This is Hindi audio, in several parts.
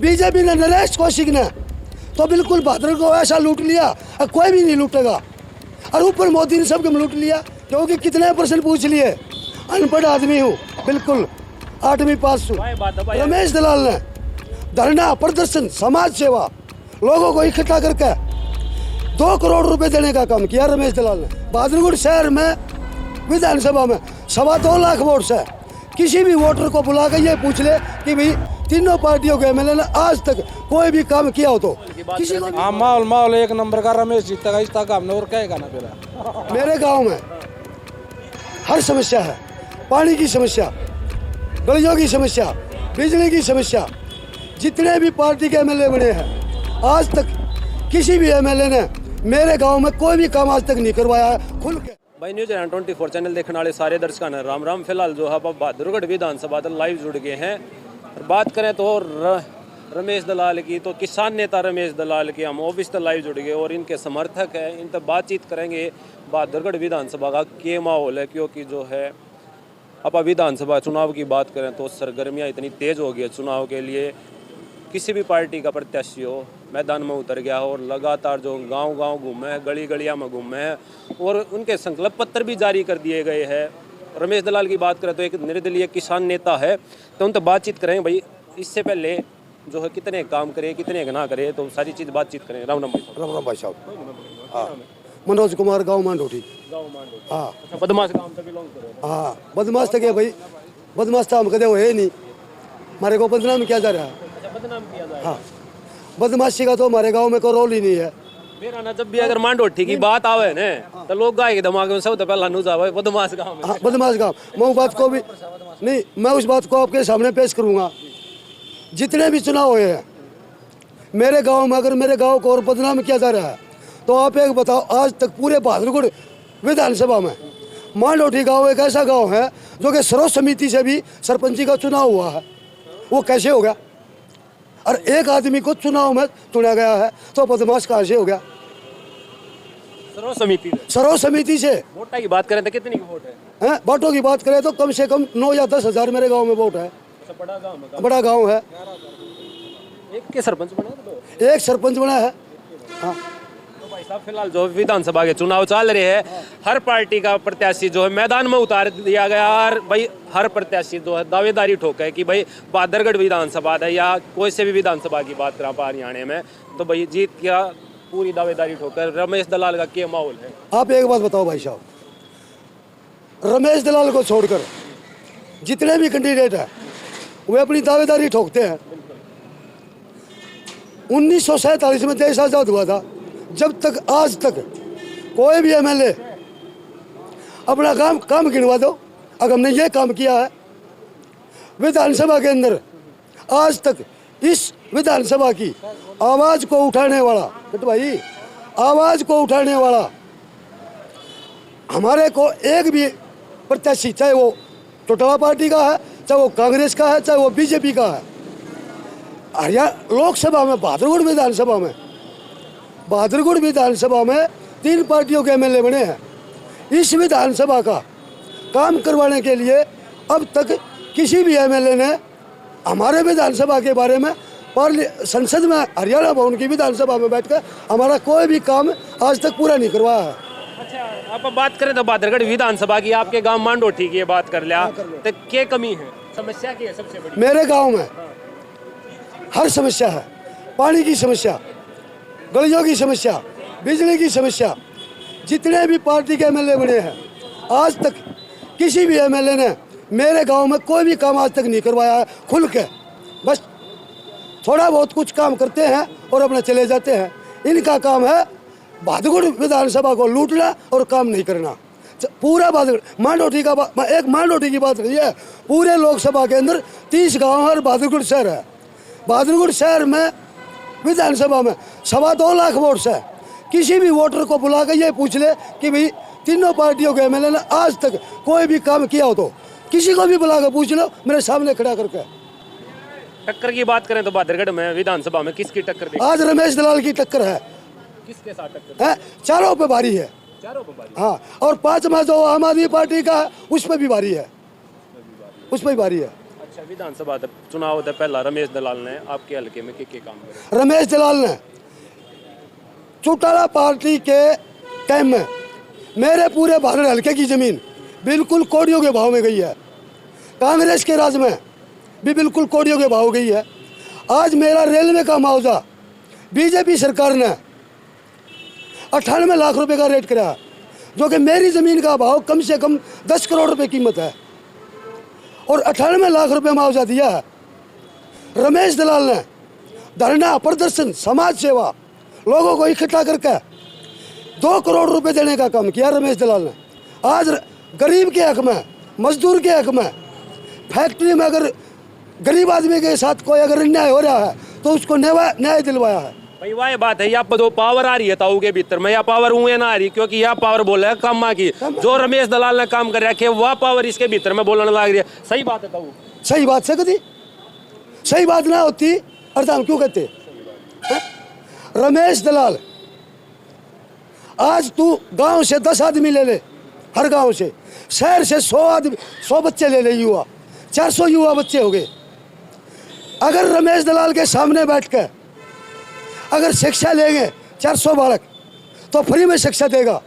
बीजेपी ने नरेश कौशिक ने तो बिल्कुल भादर को ऐसा लूट लिया, कोई भी नहीं लूटेगा। और ऊपर मोदी ने सबके लूट लिया, क्योंकि कितने % पूछ लिए, अनपढ़ आदमी हूँ बिल्कुल, 8वीं पास हूँ। रमेश दलाल ने धरना प्रदर्शन समाज सेवा लोगों को इकट्ठा करके 2 करोड़ रुपए देने का काम किया रमेश दलाल ने। बहादुरगढ़ शहर में विधानसभा में 2.25 लाख वोट से किसी भी वोटर को बुला कर ये पूछ ले कि भाई तीनों पार्टियों के एमएलए ने आज तक कोई भी काम किया हो तो किसी को। हाँ, माहौल 1 नंबर का, रमेश जीतेगा, इस तक हमने और कहेगा ना। पहला मेरे गांव में हर समस्या है, पानी की समस्या, गलियों की समस्या, बिजली की समस्या। जितने भी पार्टी के एमएलए बने हैं आज तक किसी भी एमएलए ने मेरे गांव में कोई भी काम आज तक नहीं करवाया है खुल के। भाई न्यूज़ 24 चैनल देखने वाले सारे दर्शकों ने राम राम। फिलहाल जो है बहादुरगढ़ विधानसभा लाइव जुड़ गए हैं। और बात करें तो रमेश दलाल की, तो किसान नेता रमेश दलाल के हम ऑफिस तक लाइव जुड़ गए और इनके समर्थक हैं, इन तक बातचीत करेंगे बहादुरगढ़ विधानसभा का क्या माहौल है। क्योंकि जो है अब विधानसभा चुनाव की बात करें तो सरगर्मियाँ इतनी तेज़ हो गई है चुनाव के लिए। किसी भी पार्टी का प्रत्याशी हो मैदान में उतर गया हो और लगातार जो गांव-गांव घूमे हैं, गली-गलियां में घूमे हैं और उनके संकल्प पत्र भी जारी कर दिए गए हैं। रमेश दलाल की बात करें तो एक निर्दलीय किसान नेता है, तो उनसे बातचीत करें भाई इससे पहले जो है कितने काम करे, कितने ना करे, तो सारी चीज़ बातचीत करें। राम राम भाई। राम राम भाई साहब। हाँ, मनोज कुमार गाँव मांडोठी। हाँ, अच्छा, बदमाश काम से बिलोंग करो। हाँ, बदमाश तक है भाई, बदमाश तो हम कदे वो है नहीं, हमारे को बदनाम किया जा रहा है। बदनाम किया जाए। हाँ, बदमाशी का तो हमारे गांव में कोई रोल ही नहीं है। मेरा ना जब भी अगर मांडोठी की बात आवे ना तो लोग गाय के दिमाग में सबसे पहला नुज आवे बदमाश गांव। हाँ, बदमाश गांव। मैं उस बात को भी नहीं, मैं उस बात को आपके सामने पेश करूंगा। जितने भी चुनाव हुए हैं मेरे गांव में, अगर मेरे गांव को और बदनाम किया जा रहा है तो आप एक बताओ, आज तक पूरे बहादुरगढ़ विधानसभा में मांडोठी गाँव एक ऐसा गाँव है जो कि सर्व समिति से भी सरपंची का चुनाव हुआ है, वो कैसे हो गया? और एक आदमी को चुनाव में चुना गया है तो बदमाश कहाँ से हो गया? सर्व समिति से। वोट की बात करें तो कितनी वोट है? वोटों की बात करें तो कम से कम 9 या 10 हजार मेरे गांव में वोट है। बड़ा गांव है। एक के सरपंच बना है? एक सरपंच बना है। हाँ। तो भाई साहब फिलहाल जो विधानसभा के चुनाव चल रहे हैं, हर पार्टी का प्रत्याशी जो है मैदान में उतार दिया गया और भाई हर प्रत्याशी जो है दावेदारी ठोक है कि भाई बहादुरगढ़ विधानसभा है या कोई से भी विधानसभा की बात करा हरियाणा में तो भाई जीत क्या पूरी दावेदारी ठोकर। रमेश दलाल का क्या माहौल है? आप एक बात बताओ भाई साहब, रमेश दलाल को छोड़कर जितने भी कैंडिडेट है वे अपनी दावेदारी ठोकते हैं। 1947 में देश आजाद हुआ था, जब तक आज तक कोई भी एमएलए अपना काम गिनवा दो, अगर हमने ये काम किया है विधानसभा के अंदर, आज तक इस विधानसभा की आवाज को उठाने वाला, तो भाई आवाज को उठाने वाला हमारे को एक भी प्रत्याशी, चाहे वो टोटला पार्टी का है, चाहे वो कांग्रेस का है, चाहे वो बीजेपी का है, हरियाणा लोकसभा में बहादुरगढ़ विधानसभा में 3 पार्टियों के एमएलए बने हैं। इस विधानसभा का काम करवाने के लिए अब तक किसी भी एमएलए ने हमारे विधानसभा के बारे में संसद में हरियाणा भवन की विधानसभा में बैठकर हमारा कोई भी काम आज तक पूरा नहीं करवाया है। अच्छा, आप बात करें तो बहादुरगढ़ विधानसभा की, आपके गांव मांडोठी की बात कर लिया, तो क्या कमी है, समस्या क्या है सबसे बड़ी? मेरे गाँव में हर समस्या है, पानी की समस्या, गलियों की समस्या, बिजली की समस्या। जितने भी पार्टी के एमएलए बने हैं आज तक किसी भी एमएलए ने मेरे गांव में कोई भी काम आज तक नहीं करवाया है खुल के। बस थोड़ा बहुत कुछ काम करते हैं और अपना चले जाते हैं। इनका काम है बहादुरगढ़ विधानसभा को लूटना और काम नहीं करना। पूरा बहादुरगढ़ मांडोठी का एक मांडोठी की बात नहीं है, पूरे लोकसभा के अंदर 30 गाँव और बहादुरगढ़ शहर है। बहादुरगढ़ शहर में विधानसभा में 2.25 लाख वोट से किसी भी वोटर को बुला कर ये पूछ ले कि भाई तीनों पार्टियों के एमएलए ने आज तक कोई भी काम किया हो तो किसी को भी बुला कर पूछ लो मेरे सामने खड़ा करके। टक्कर की बात करें तो बहादुरगढ़ में विधानसभा में किसकी टक्कर देखी? आज रमेश दलाल की टक्कर है। किसके साथ टक्कर है? चारों पे भारी है। चारों पे भारी। हाँ, और 5वां जो आम आदमी पार्टी का उस पर भी भारी है, उस पर भी भारी है। अच्छा, विधानसभा चुनाव होता है पहला, रमेश दलाल ने आपके हल्के में के काम करे? रमेश दलाल ने चौटाला पार्टी के टाइम में मेरे पूरे भारत हल्के की जमीन बिल्कुल कौड़ियों के भाव में गई है। कांग्रेस के राज में भी बिल्कुल कौड़ियों के भाव गई है। आज मेरा रेलवे का मुआवजा बीजेपी सरकार ने 98 लाख रुपए का रेट कराया, जो कि मेरी ज़मीन का भाव कम से कम 10 करोड़ रुपए कीमत है, और 98 लाख रुपए मुआवजा दिया है। रमेश दलाल ने धरना, प्रदर्शन, समाज सेवा, लोगों को इकट्ठा करके 2 करोड़ रुपए देने का काम किया रमेश दलाल ने। आज गरीब के हक में, मजदूर के हक में, फैक्ट्री में अगर गरीब आदमी के साथ कोई अगर अन्याय हो रहा है तो उसको न्याय दिलवाया है। भाई वह बात है, या दो पावर आ रही है ताऊ के भीतर में, या पावर हुए ना आ रही, क्योंकि यह पावर बोल रहा है कामा की, जो रमेश दलाल ने काम कर रखे वह पावर इसके भीतर में बोलने लग रही है। सही बात है ताऊ? सही बात से कदी सही बात ना होती अर्थ हम क्यों कहते हैं? रमेश दलाल, आज तू गांव से 10 आदमी ले ले, हर गांव से, शहर से 100 बच्चे ले ले, युवा 400 युवा बच्चे हो गए। अगर रमेश दलाल के सामने बैठ कर अगर शिक्षा लेंगे 400 बालक, तो फ्री में शिक्षा देगा।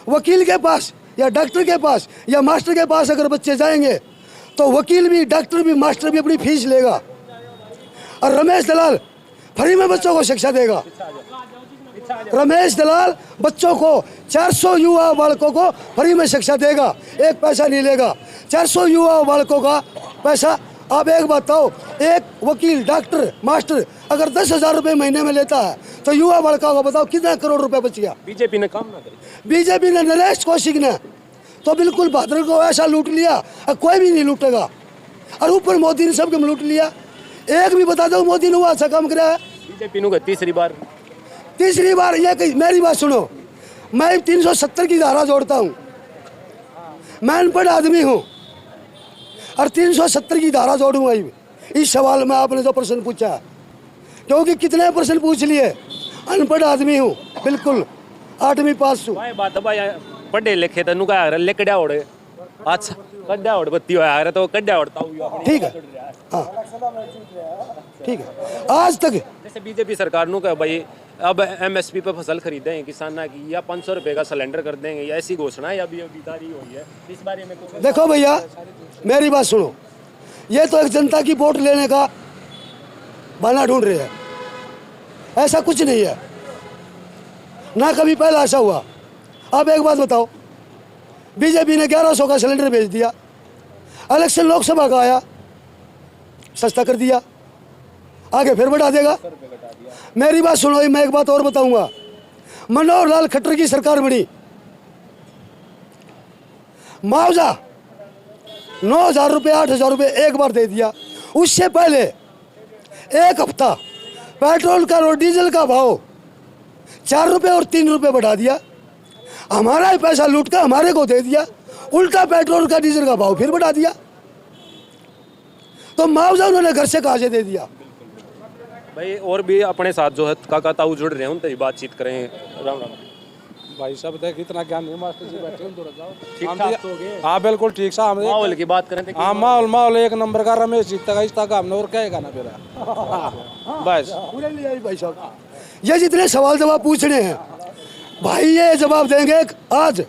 वकील के पास या डॉक्टर के पास या मास्टर के पास अगर बच्चे जाएंगे तो वकील भी, डॉक्टर भी, मास्टर भी अपनी फीस लेगा, और रमेश दलाल फ्री में बच्चों को शिक्षा देगा। रमेश दलाल बच्चों को 400 युवा बालकों को फ्री में शिक्षा देगा, एक पैसा नहीं लेगा। 400 युवा बालकों का पैसा, आप एक बात बताओ, एक वकील, डॉक्टर, मास्टर अगर 10,000 रुपये महीने में लेता है तो युवा बालकों को बताओ कितना करोड़ रुपए बच गया। बीजेपी ने काम ना करे, बीजेपी ने, नरेश कौशिक ने तो बिल्कुल भादर को ऐसा लूट लिया, कोई भी नहीं लूटेगा, और ऊपर मोदी ने सबको लूट लिया। एक भी बता दो मोदी ने वो अच्छा काम कराया है? बीजेपी ने तीसरी बार ये मेरी बात सुनो, मैं 370 की धारा जोड़ता हूँ, मैं अनपढ़ आदमी हूँ और 370 की धारा जोड़ूंगा इस सवाल में आपने जो प्रश्न पूछा, क्योंकि कितने प्रश्न पूछ लिए, अनपढ़ आदमी हूँ बिल्कुल, 8वीं पास हूँ। बात है भाई, पढ़े लिखे तो नुका लेकड़ा ओढ़े, अच्छा कड्डा ओढ़ बत्ती होया तो कड्डा ओढ़ता हूँ। ठीक है, हाँ ठीक है। आज तक जैसे बीजेपी सरकार नु का भाई अब MSP पे फसल खरीदेंगे किसाना की, या 500 रुपए का सिलेंडर कर देंगे, या ऐसी घोषणा या भी जारी हुई है, इस बारे में कुछ? देखो भैया, मेरी बात सुनो, ये तो एक जनता की वोट लेने का बहाना ढूंढ रहे हैं, ऐसा कुछ नहीं है, ना कभी पहले ऐसा हुआ। आप एक बात बताओ, बीजेपी ने 1100 का सिलेंडर भेज दिया, इलेक्शन लोकसभा का आया, सस्ता कर दिया, आगे फिर बढ़ा देगा। मेरी बात सुनो, मैं एक बात और बताऊंगा, मनोहर लाल खट्टर की सरकार बनी, मुआवजा 9,000 रुपये, 8,000 रुपये एक बार दे दिया। उससे पहले एक हफ्ता पेट्रोल का और डीजल का भाव 4 रुपये और 3 रुपये बढ़ा दिया, हमारा ही पैसा लूट कर हमारे को दे दिया, उल्टा पेट्रोल का डीजल का भाव फिर बढ़ा दिया। तो मुआवजा उन्होंने घर से कहाँ से दे दिया? भाई और भी अपने साथ जो है काका ताऊ जुड़ रहे हैं, उनसे बातचीत करें। राम राम भाई सब देख इतना ज्ञान नहीं, मास्टर जी बैठे हैं दूर जाओ। ठीक ठाक तो हो गए? हाँ बिल्कुल ठीक साहब। माहौल की बात करें तो हाँ माहौल एक नंबर का, रमेश जीतेगा इस तक हमने और कहेगा ना फिर बस। भाई साहब, ये जितने सवाल जवाब पूछने हैं भाई, ये जवाब देंगे। आज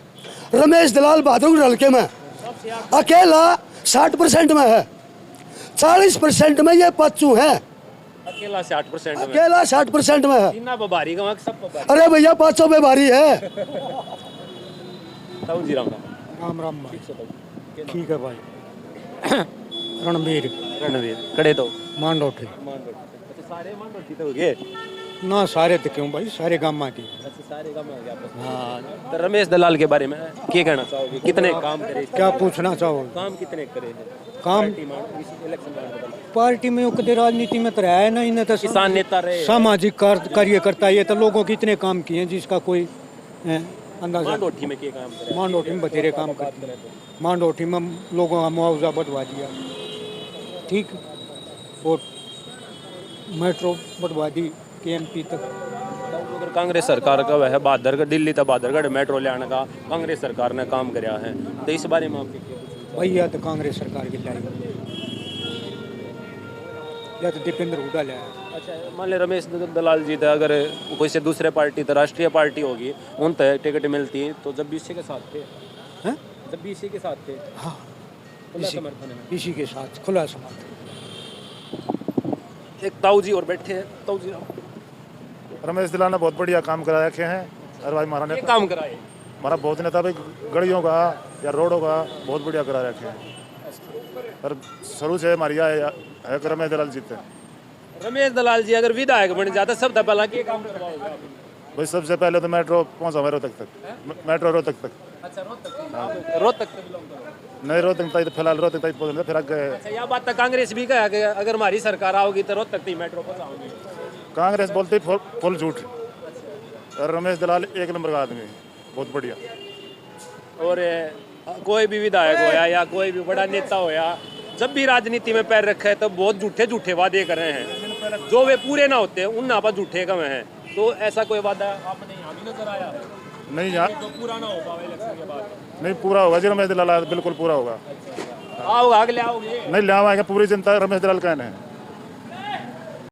रमेश दलाल बहादुर हल्के में अकेला 60% में है, 40% में ये पच्चू है, अकेला 60% में, अकेला 60% में है। इतना बबारी का सब बबारी। अरे भैया 500 पे भारी है। ताऊ जी राम राम राम भाई, ठीक है भाई। रणबीर रणवीर कड़े तो मांडोठी, सारे मांडोठी तो हो गए ना, सारे तो क्यों भाई, सारे गामा की। सारे काम हो गया आपस में। हाँ, तो रमेश दलाल के बारे में क्या कहना चाहोगे? कितने काम करे? क्या पूछना चाहोगे? काम कितने करे हैं? काम इलेक्शन पार्टी में कदे राजनीति में तो रहा है ना, इन्हें तो किसान नेता रहे, सामाजिक कार्य करता है, ये तो लोगों के इतने काम किए हैं जिसका कोई अंदाजा। मांडोठी में क्या काम करे? मांडोठी में बथेरे काम करते हैं, मांडोठी में लोगों का मुआवजा बढ़वा दिया, ठीक, और मेट्रो बढ़वा दी KMP तक। अगर कांग्रेस सरकार का वह बहादुरगढ़, दिल्ली तक बहादुरगढ़ मेट्रो ले आने का कांग्रेस सरकार ने काम कराया है, तो इस बारे में आप क्या? भैया तो कांग्रेस सरकार की लाई या तो दीपेंद्र हुड्डा ले आया। अच्छा मान ले रमेश दलाल जी थे, अगर कोई से दूसरे पार्टी तो राष्ट्रीय पार्टी होगी उन तक टिकट मिलती तो जब भी इसी के साथ थे, हैं? जब भी इसी के साथ थे हाँ, खुला समर्थन है। इसी के साथ खुला समर्थन। एक ताऊ जी और बैठे हैं, ताऊ जी रमेश दलाल ने बहुत बढ़िया काम करा रखे हैं। अरे भाई हमारा ये नेता, काम कराए। हमारा बहुत नेता भाई गलियों का या रोडों का बहुत बढ़िया करा रखे हैं। पर शुरू से हमारी है कि रमेश दलाल जीते। रमेश दलाल जी अगर विधायक बन जाता सबसे पहला क्या काम करवाओगे आप? भाई सबसे पहले तो मेट्रो पहुंचा हुआ रोहतक तक, मेट्रो रोहतक तक। अच्छा रोहतक तक belong करो। नहीं रोहतक तक फिलहाल रोहतक तक पहुंचे, फिर आगे अच्छा यह बात तो कांग्रेस भी कहा कि अगर हमारी सरकार आओगी तो रोहतक तक मेट्रो पहुंचाओगे। कांग्रेस बोलती फुल झूठ। और रमेश दलाल एक नंबर का आदमी है, बहुत बढ़िया। और कोई भी विधायक होया या कोई भी बड़ा नेता होया, जब भी राजनीति में पैर रखा है तो बहुत झूठे झूठे वादे कर रहे हैं, जो वे पूरे ना होते उन ना पर झूठे कम हैं। तो ऐसा कोई वादा आपने यहाँ भी नजर आया नहीं यार, जो पूरा ना हो पावे इलेक्शन के बाद? नहीं पूरा होगा जी, रमेश दलाल बिल्कुल पूरा होगा। आओगे अगले आओगे? नहीं ले आएंगे, पूरी जनता रमेश दलाल का है।